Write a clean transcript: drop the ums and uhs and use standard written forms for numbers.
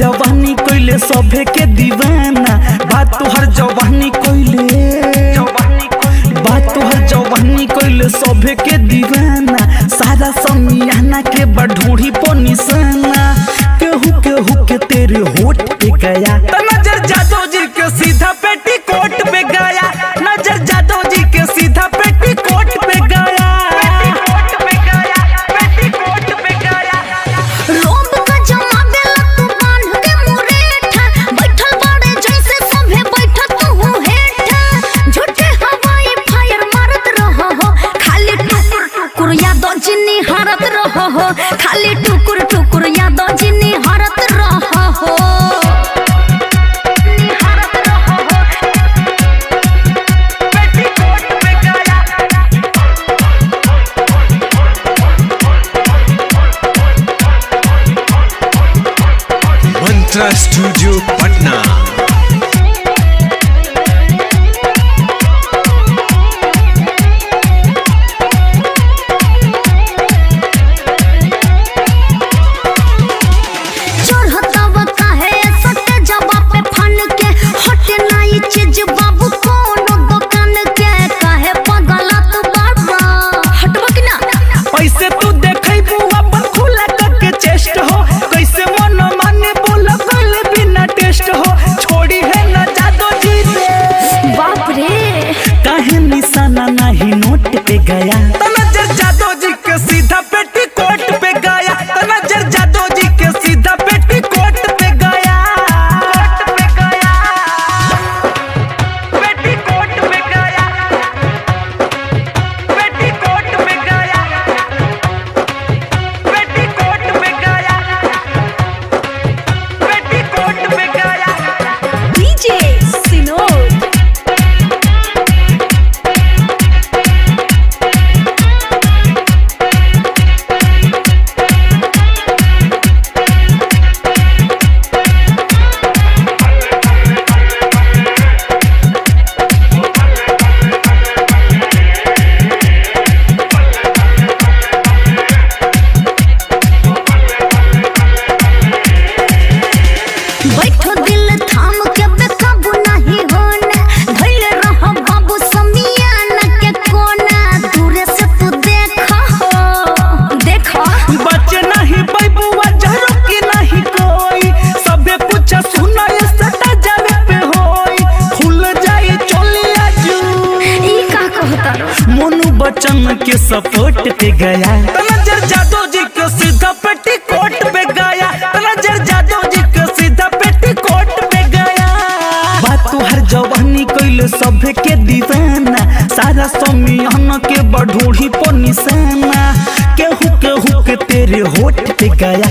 जवानी कोइले सभे के दीवाना, बात तोहर जवानी कोइले, बात तोहर जवानी कोइले सभे के दीवाना। सारा समियाना के बढ़ोड़ी पर निशाना, केहू केहू के तेरे होठ पे गया। नजर जादव जी के सीधा पेटीकोट पे गया, नजर जादव जी के सीधा पेटीकोट पे गया। खाली टुकुर टुकुर यादव जी निहारत रहो हो। मंत्रा स्टूडियो पटना। गया नजर जादव जी के सीधा पेटीकोट पे गया, नजर जादव जी के सीधा पेटीकोट पे गया। पेटीकोट पे गया, पेटीकोट पे गया, पेटीकोट पे गया, पेटीकोट पे गया। डीजे सिनोर बच्चन के सपोर्ट पे गया, नजर जादव जी के सीधा पेटीकोट पे गया, नजर जादव जी के सीधा पेटीकोट पे गया। बात तोहर जवानी कोइले सभे के दीवाना, सारा समियाना के बढ़ोड़ी पर निशाना, केहू केहू के तेरे होठ पे गया।